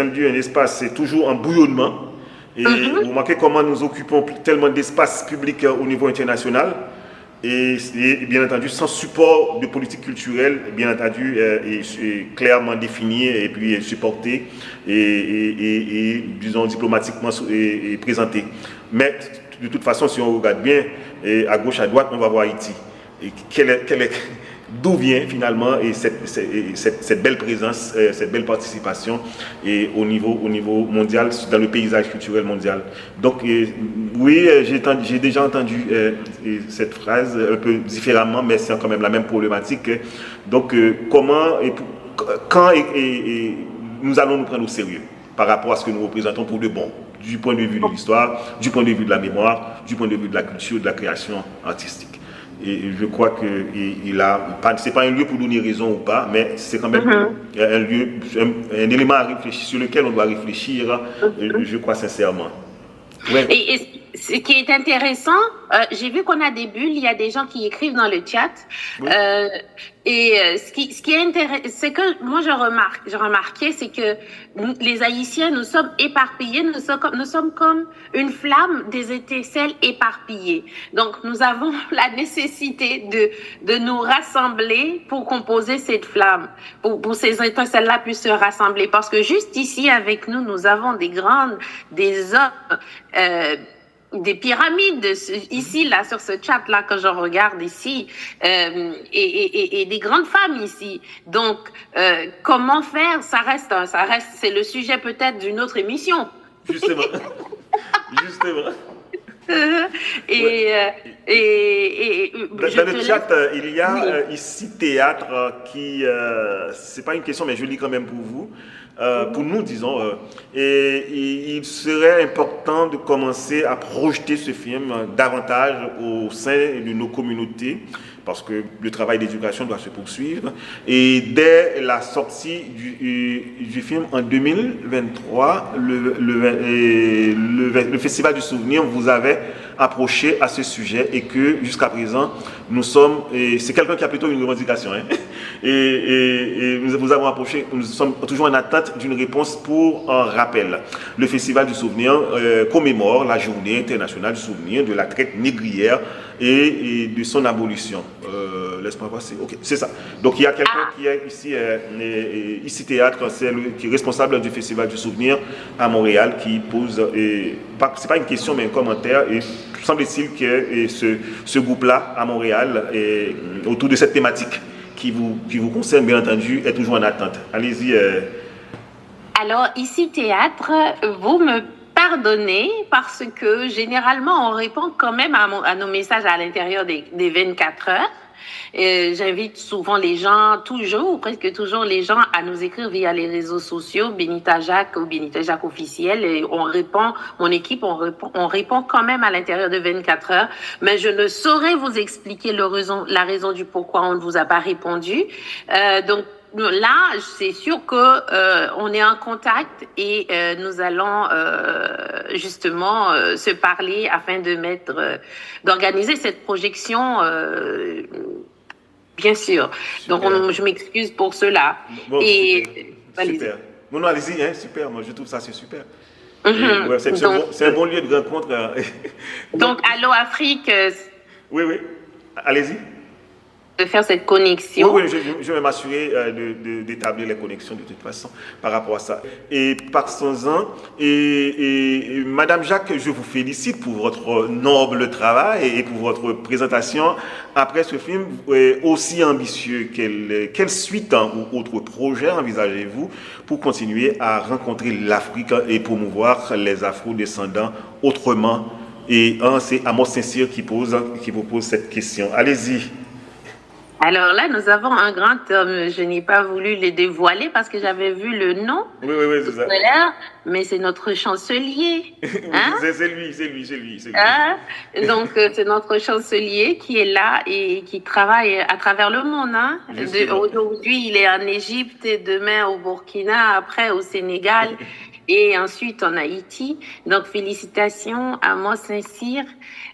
lieu, un espace, c'est toujours en bouillonnement. Et vous remarquez comment nous occupons tellement d'espace public au niveau international. Et bien entendu, sans support de politique culturelle, bien entendu, clairement définie et puis supportée et disons, diplomatiquement présentée. Mais de toute façon, si on regarde bien, à gauche, à droite, on va voir Haïti. Et d'où vient finalement cette belle présence, cette belle participation au niveau mondial, dans le paysage culturel mondial. Donc oui, j'ai déjà entendu cette phrase un peu différemment, mais c'est quand même la même problématique. Donc comment et quand nous allons nous prendre au sérieux par rapport à ce que nous représentons pour de bon, du point de vue de l'histoire, du point de vue de la mémoire, du point de vue de la culture, de la création artistique. Et je crois que c'est pas un lieu pour donner raison ou pas, mais c'est quand même un lieu, un élément à réfléchir, sur lequel on doit réfléchir, je crois sincèrement. Ouais. Et ce qui est intéressant, j'ai vu qu'on a des bulles, il y a des gens qui écrivent dans le chat. Oui. Ce qui est intéressant, c'est que moi j'ai remarqué, c'est que les Haïtiens, nous sommes éparpillés, nous sommes comme une flamme, des étincelles éparpillées. Donc nous avons la nécessité de nous rassembler pour composer cette flamme, pour ces étincelles-là puissent se rassembler. Parce que juste ici avec nous, nous avons des hommes, des pyramides ici là sur ce chat là que je regarde ici et des grandes femmes ici. Donc comment faire, ça reste c'est le sujet peut-être d'une autre émission. Justement. Dans le chat, il y a ici théâtre qui c'est pas une question mais je lis quand même pour vous. Pour nous, disons, et il serait important de commencer à projeter ce film davantage au sein de nos communautés, parce que le travail d'éducation doit se poursuivre. Et dès la sortie du film en 2023, le Festival du Souvenir vous avait approché à ce sujet et que jusqu'à présent, nous sommes, et c'est quelqu'un qui a plutôt une revendication, hein, et nous vous avons approché, nous sommes toujours en attente d'une réponse pour un rappel. Le Festival du Souvenir commémore la journée internationale du souvenir de la traite négrière et de son abolition. Laisse-moi passer. Ok, c'est ça. Donc il y a quelqu'un qui est ici théâtre, qui est responsable du Festival du Souvenir à Montréal, qui pose, c'est pas une question mais un commentaire. Et semble-t-il que ce groupe-là à Montréal, autour de cette thématique qui vous concerne bien entendu, est toujours en attente. Allez-y. Alors ici théâtre, vous me pardonnez parce que généralement on répond quand même à nos messages à l'intérieur des 24 heures. J'invite souvent les gens, toujours ou presque toujours les gens, à nous écrire via les réseaux sociaux, Benita Jacques ou Benita Jacques officiel, et on répond, mon équipe, on répond quand même à l'intérieur de 24 heures, mais je ne saurais vous expliquer la raison du pourquoi on ne vous a pas répondu. Donc là, c'est sûr que on est en contact et nous allons justement se parler afin d'organiser cette projection. Bien sûr. Super. Donc je m'excuse pour cela. Bon, super. Non, allez-y, hein, super. Moi, je trouve ça c'est super. C'est un bon lieu de rencontre. Donc, Allo Afrique. Oui. Allez-y. de faire cette connexion. Oui, je vais m'assurer d'établir les connexions de toute façon par rapport à ça. Et passons-en. Et Madame Jacques, je vous félicite pour votre noble travail et pour votre présentation. Après ce film aussi ambitieux, quelle suite ou autre projet envisagez-vous pour continuer à rencontrer l'Afrique et promouvoir les afro-descendants autrement? Et c'est Amos Saint-Cyr qui vous pose cette question. Allez-y. Alors là, nous avons un grand homme. Je n'ai pas voulu le dévoiler parce que j'avais vu le nom. Oui, c'est ça. Mais c'est notre chancelier. Hein? C'est lui. Hein? Donc, c'est notre chancelier qui est là et qui travaille à travers le monde. Hein? Aujourd'hui, il est en Égypte, demain au Burkina, après au Sénégal et ensuite en Haïti. Donc, félicitations à Amos Saint-Cyr.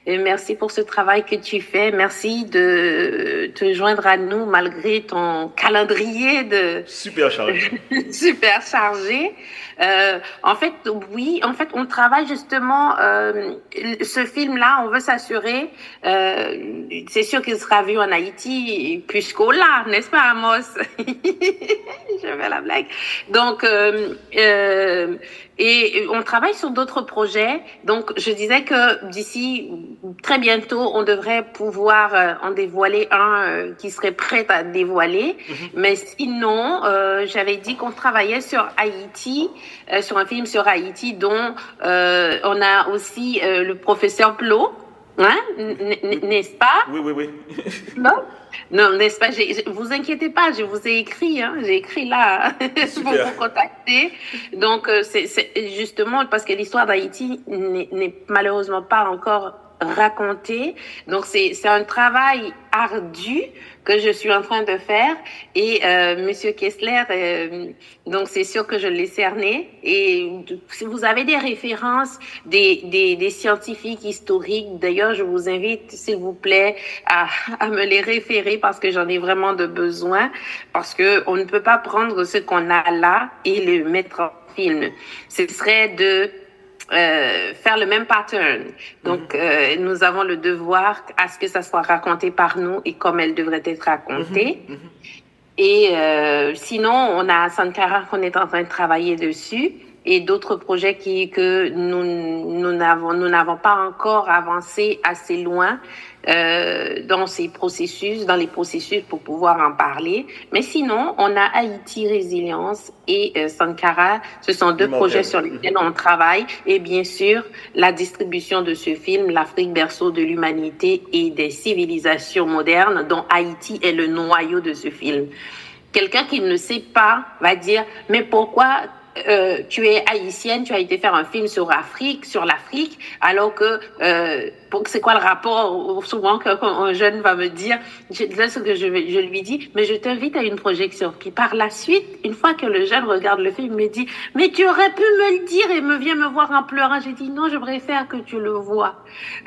Merci pour ce travail que tu fais. Merci de te joindre à nous malgré ton calendrier super chargé. Super chargé. En fait, on travaille justement ce film-là. On veut s'assurer. C'est sûr qu'il sera vu en Haïti jusqu'au là, n'est-ce pas, Amos? Je fais la blague. Donc, et on travaille sur d'autres projets. Donc, je disais que d'ici très bientôt, on devrait pouvoir en dévoiler un qui serait prêt à dévoiler. Mais sinon, j'avais dit qu'on travaillait sur Haïti, sur un film sur Haïti dont on a aussi le professeur Plot. Hein? N'est-ce pas? Oui. Non, n'est-ce pas? Vous inquiétez pas, je vous ai écrit, hein, j'ai écrit là pour vous contacter. Donc, c'est justement parce que l'histoire d'Haïti n'est malheureusement pas encore racontée. Donc, c'est un travail ardu que je suis en train de faire. Et Monsieur Kessler, donc c'est sûr que je l'ai cerné. Et si vous avez des références, des scientifiques historiques, d'ailleurs, je vous invite, s'il vous plaît, à me les référer parce que j'en ai vraiment de besoin. Parce que on ne peut pas prendre ce qu'on a là et le mettre en film. Ce serait de faire le même pattern. Donc, nous avons le devoir à ce que ça soit raconté par nous et comme elle devrait être racontée. Et sinon, on a Sankara qu'on est en train de travailler dessus et d'autres projets que nous n'avons pas encore avancé assez loin dans les processus pour pouvoir en parler. Mais sinon, on a Haïti Résilience et Sankara. Ce sont deux projets sur lesquels on travaille. Et bien sûr, la distribution de ce film, l'Afrique berceau de l'humanité et des civilisations modernes, dont Haïti est le noyau de ce film. Quelqu'un qui ne sait pas va dire, mais pourquoi tu es haïtienne, tu as été faire un film sur l'Afrique, alors que c'est quoi le rapport? Souvent qu'un jeune va me dire, là ce que je lui dis, mais je t'invite à une projection. Puis par la suite, une fois que le jeune regarde le film, il me dit, mais tu aurais pu me le dire et vient me voir en pleurant. J'ai dit non, je préfère que tu le vois.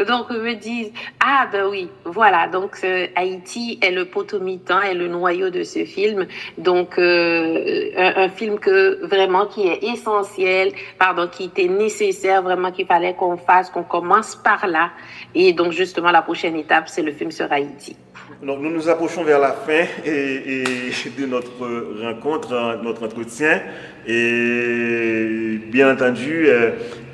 Donc ils me disent, ah ben oui, voilà. Donc Haïti est le potomitan, est le noyau de ce film. Donc un film qui est essentiel, qui était nécessaire, vraiment qu'il fallait qu'on fasse, qu'on commence par là. Et donc, justement, la prochaine étape, c'est le film sur Haïti. Donc, nous nous approchons vers la fin de notre rencontre, notre entretien. Et bien entendu,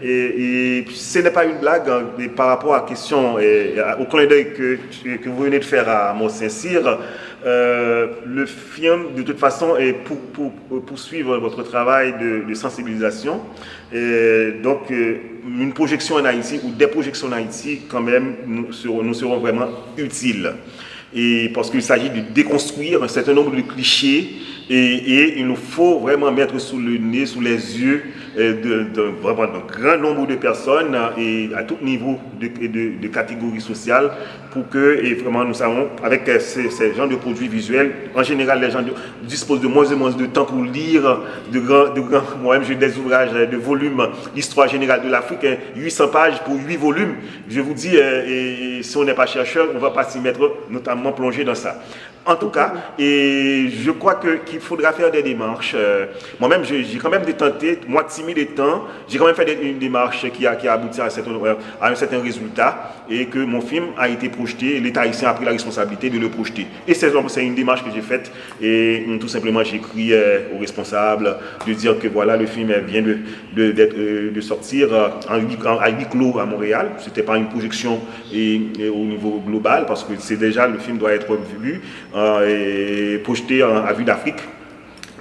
ce n'est pas une blague par rapport à la question, au clin d'œil que vous venez de faire à Amos Saint-Cyr. Le film, de toute façon, est pour poursuivre votre travail de sensibilisation. Donc, une projection en Haïti ou des projections en Haïti, quand même, nous seront vraiment utiles. Et parce qu'il s'agit de déconstruire un certain nombre de clichés et il nous faut vraiment mettre sous le nez, sous les yeux vraiment d'un grand nombre de personnes et à tout niveau de catégories sociales pour que vraiment nous savons avec ces genres de produits visuels, en général les gens disposent de moins en moins de temps pour lire moi-même j'ai des ouvrages de volume, l'histoire générale de l'Afrique, 800 pages pour 8 volumes, je vous dis, et si on n'est pas chercheur, on ne va pas s'y mettre, notamment plonger dans ça. En tout cas, et je crois qu'il faudra faire des démarches. Moi-même, j'ai quand même tenté, moi timide étant, j'ai quand même fait une démarche qui a abouti à un certain résultat et que mon film a été projeté, l'État haïtien a pris la responsabilité de le projeter. Et c'est une démarche que j'ai faite et tout simplement j'ai écrit aux responsables de dire que voilà, le film vient de sortir à huis clos à Montréal. Ce n'était pas une projection au niveau global parce que c'est déjà, le film doit être vu et projeté à vue d'Afrique.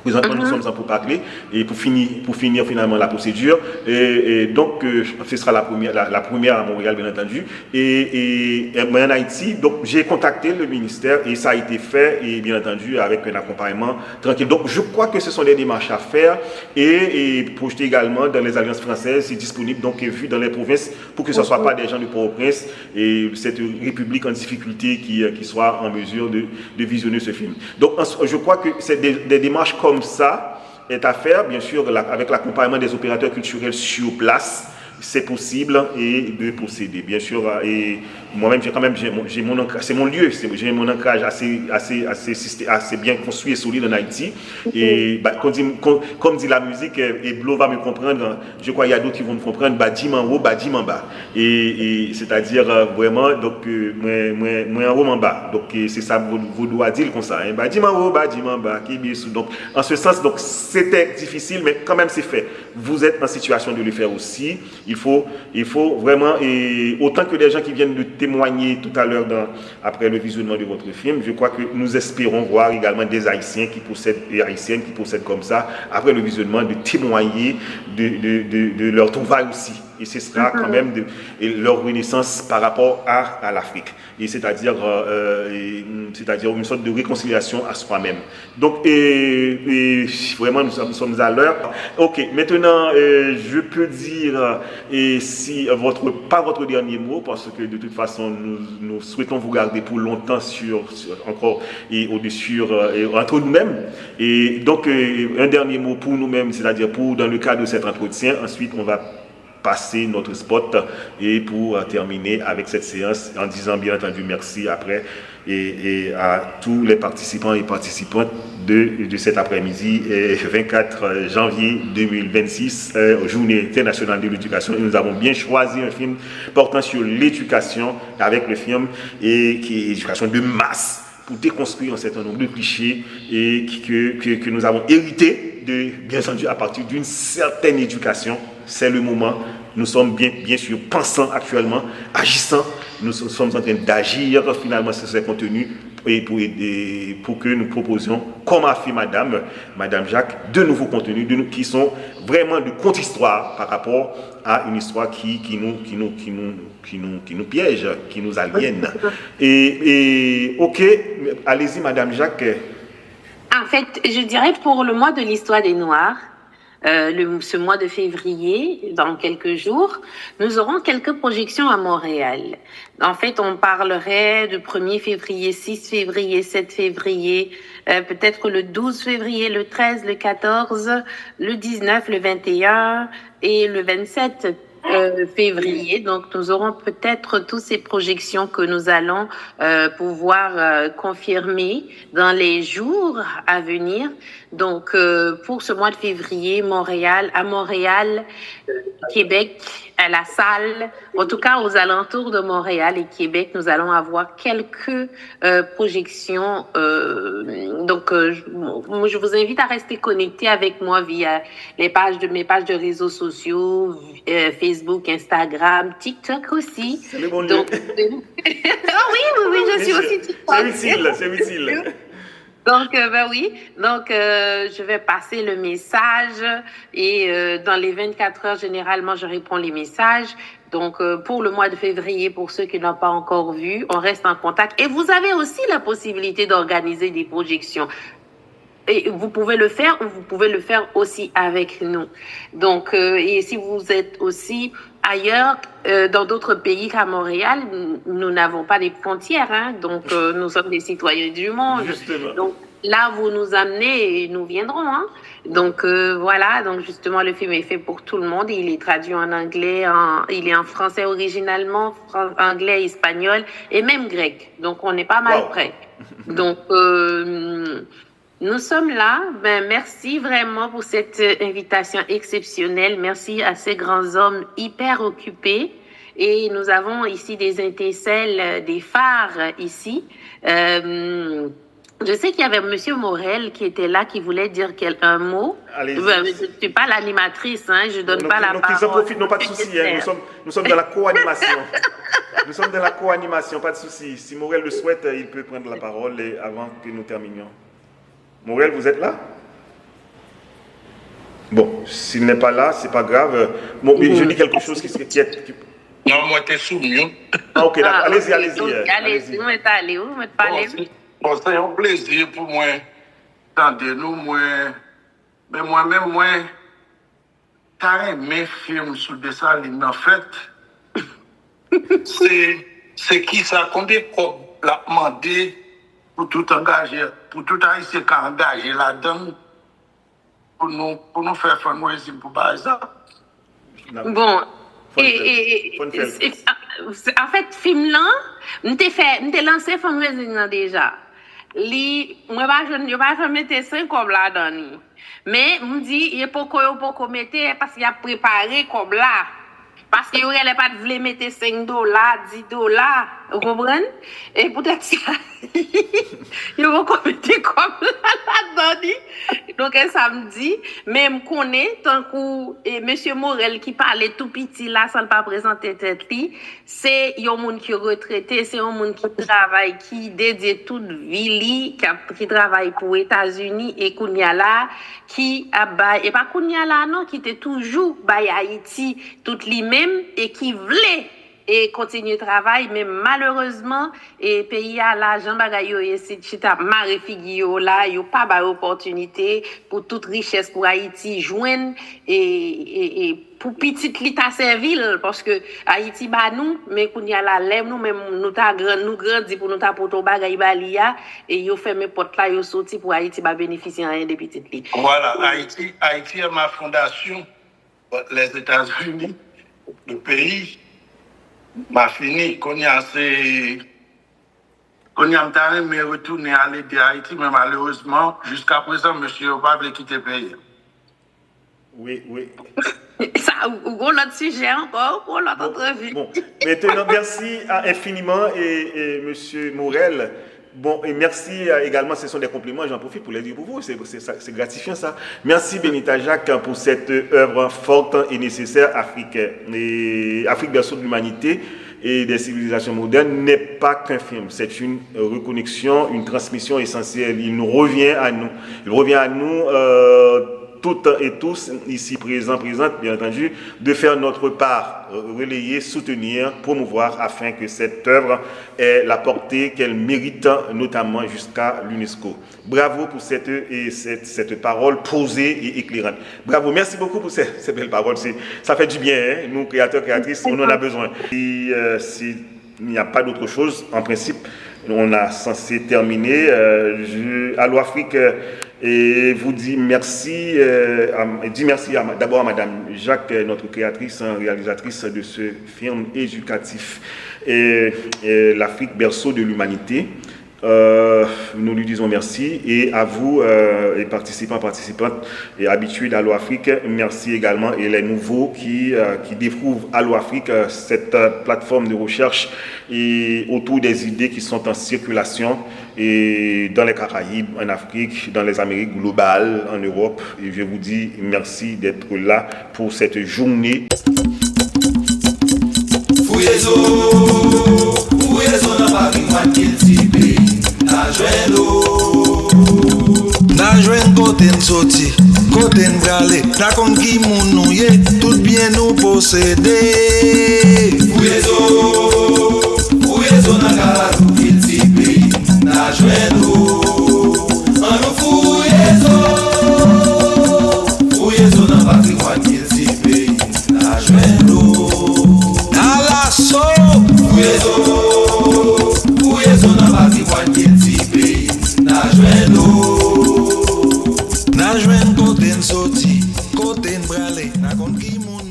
Présentement, nous sommes en pourparlers et pour finir finalement la procédure. Et donc, ce sera la première à Montréal, bien entendu. Et en Haïti, donc j'ai contacté le ministère et ça a été fait, et bien entendu, avec un accompagnement tranquille. Donc, je crois que ce sont des démarches à faire et projeter également dans les alliances françaises, c'est disponible, donc vu dans les provinces, pour que ce ne soit pas des gens de Port-au-Prince et cette république en difficulté qui soit en mesure de visionner ce film. Donc, je crois que c'est des démarches comme ça est à faire, bien sûr, avec l'accompagnement des opérateurs culturels sur place. C'est possible et de procéder, bien sûr. Et moi-même, j'ai mon ancrage, c'est mon lieu, j'ai mon ancrage assez bien construit et solide en Haïti. Et comme dit la musique, et Blo va me comprendre, je crois qu'il y a d'autres qui vont me comprendre, Badim en haut, Badim en bas. Et c'est-à-dire vraiment, donc, moi en haut, en bas. Donc, c'est ça, vous doit dire comme ça. Hein. Badim en haut, Badim en bas, qui est bien sous. Donc, en ce sens, donc, c'était difficile, mais quand même, c'est fait. Vous êtes en situation de le faire aussi. Il faut vraiment, et autant que les gens qui viennent de témoigner tout à l'heure après le visionnement de votre film, je crois que nous espérons voir également des Haïtiens qui possèdent, et Haïtiennes qui possèdent comme ça, après le visionnement, de témoigner de leur trouvaille aussi. Et ce sera quand même leur renaissance par rapport à l'Afrique. Et c'est-à-dire une sorte de réconciliation à soi-même. Donc, vraiment, nous sommes à l'heure. Ok, maintenant, je peux dire, si pas votre dernier mot, parce que de toute façon, nous souhaitons vous garder pour longtemps encore et au-dessus, entre nous-mêmes. Et donc, un dernier mot pour nous-mêmes, c'est-à-dire dans le cadre de cet entretien. Ensuite, on va passer notre spot et pour terminer avec cette séance en disant bien entendu merci après et à tous les participants et participantes de cet après-midi 24 janvier 2026, journée internationale de l'éducation. Et nous avons bien choisi un film portant sur l'éducation avec le film qui est éducation de masse pour déconstruire un certain nombre de clichés et que nous avons hérité bien entendu à partir d'une certaine éducation. C'est le moment. Nous sommes bien sûr pensants actuellement, agissants. Nous sommes en train d'agir finalement sur ces contenus et pour que nous proposions, comme a fait Madame Jacques, de nouveaux contenus qui sont vraiment de contre-histoire par rapport à une histoire qui nous piège, qui nous aliène. Et ok, allez-y Madame Jacques. En fait, je dirais pour le mois de l'histoire des Noirs, ce mois de février, dans quelques jours, nous aurons quelques projections à Montréal. En fait, on parlerait du 1er février, 6 février, 7 février, peut-être le 12 février, le 13, le 14, le 19, le 21 et le 27 février. Donc, nous aurons peut-être toutes ces projections que nous allons pouvoir confirmer dans les jours à venir. Donc, pour ce mois de février, à Montréal, Québec, à la salle, en tout cas aux alentours de Montréal et Québec, nous allons avoir quelques projections. Donc, je vous invite à rester connectés avec moi via mes pages de réseaux sociaux, Facebook, Instagram, TikTok aussi. C'est le bon donc, oui, je suis aussi TikTok. C'est utile. Donc, je vais passer le message et dans les 24 heures, généralement, je réponds les messages. Donc, pour le mois de février, pour ceux qui n'ont pas encore vu, on reste en contact. Et vous avez aussi la possibilité d'organiser des projections. Et vous pouvez le faire ou vous pouvez le faire aussi avec nous. Donc, et si vous êtes aussi ailleurs, dans d'autres pays qu'à Montréal, nous n'avons pas des frontières, hein, donc nous sommes des citoyens du monde. Justement. Donc là, vous nous amenez et nous viendrons. Hein. Donc voilà, donc justement, le film est fait pour tout le monde. Il est traduit en anglais, il est en français originalement, anglais, espagnol et même grec. Donc on est pas mal prêt. Donc, nous sommes là. Ben, merci vraiment pour cette invitation exceptionnelle. Merci à ces grands hommes hyper occupés. Et nous avons ici des étincelles, des phares ici. Je sais qu'il y avait Monsieur Morel qui était là, qui voulait dire un mot. Je ne suis pas l'animatrice, hein, je ne donne pas la parole. Ils en profitent, non, pas de souci. Hein, nous sommes dans la co-animation. Nous sommes dans la co-animation, pas de souci. Si Morel le souhaite, il peut prendre la parole avant que nous terminions. Morel, vous êtes là? Bon, s'il n'est pas là, c'est pas grave. Bon, je dis quelque chose qui est... Non, moi, t'es soumis. Ah, ok, d'accord. Allez-y. Allez-y, vous m'êtes allé où? Vous m'êtes parlé où? Bon, c'est un plaisir pour moi. Tendez-nous, mais moi-même, t'as aimé film sur des salines, en fait. C'est qui ça? Combien qu'on l'a demandé pour tout engager, pour tout haïtien qui a engagé là-dedans, pour nous faire fundraising pour par exemple? Bon. En fait, film là, nous t'ai lancé fundraising là déjà. Moi je pas mettre 5 comme là dedans. Mais me dit il pas mettre parce qu'il a préparé comme là. Parce qu'il aurait pas de mettre $5, $10, vous comprenez? Et peut-être ça, il va mettre comme là-dedans. Donc, samedi, même qu'on est, tant que Monsieur Morel qui parlait tout petit là, sans pas présenter tête li, c'est un monde qui est retraité, c'est un monde qui travaille, qui dédie toute vie, qui travaille pour les États-Unis et Kounia là, qui et pas Kounia là, non, qui était toujours by Haïti, tout lui-même, et qui voulait et continuer le travail, mais malheureusement, et pays à la Jean-Bagayo et Chita Marefigio là, il n'y a pas d'opportunité pour toute richesse pour Haïti joindre et pour petite l'État servile parce que Haïti ba nous, mais qu'on y a la lèvre nous même nous grandi pour nous ta poto bagay balia et yo fermé porte là yo sorti pour Haïti ba bénéficier rien de petite li. Voilà, Haïti est ma fondation, les États-Unis, le pays m'a fini, qu'on y a me retourner à l'aider Haïti, mais malheureusement, jusqu'à présent, monsieur pas voulu quitter le pays. Oui. Ça, ou l'autre sujet encore, pour l'autre entrevue. Bon, maintenant, merci infiniment, et monsieur Morel. Bon, et merci également, ce sont des compliments, j'en profite pour les dire pour vous, c'est gratifiant ça. Merci Benita Jacques pour cette œuvre forte et nécessaire africaine. Et Afrique berceau de l'humanité et des civilisations modernes n'est pas qu'un film, c'est une reconnexion, une transmission essentielle. Il nous revient à nous. Il revient à nous, toutes et tous ici présentes, bien entendu, de faire notre part, relayer, soutenir, promouvoir, afin que cette œuvre ait la portée qu'elle mérite, notamment jusqu'à l'UNESCO. Bravo pour cette parole posée et éclairante. Bravo, merci beaucoup pour ces belles paroles. Ça fait du bien, hein? Nous, créateurs, créatrices, on en a besoin. Et s'il n'y a pas d'autre chose, en principe, on a censé terminer. Allo Afrique et vous dit merci, d'abord à Madame Jacques, notre créatrice, réalisatrice de ce film éducatif, et l'Afrique berceau de l'humanité. Nous lui disons merci, et à vous, les participants, participantes et habitués d'Allo Afrique, merci également, et les nouveaux qui découvrent Allo Afrique, cette plateforme de recherche et autour des idées qui sont en circulation et dans les Caraïbes, en Afrique, dans les Amériques globales, en Europe. Et je vous dis merci d'être là pour cette journée. Najwen koten soti, koten brale, na kon ki moun nou ye, tout bien nou posede. Fouyezo nan garou il ti pe, najwen an nou fouyezo nan patrimoine il ti pe, najwen Alaso, fouyezo nan patrimoine il ti pe, najwen koten soti, koten brale, na kon ki moun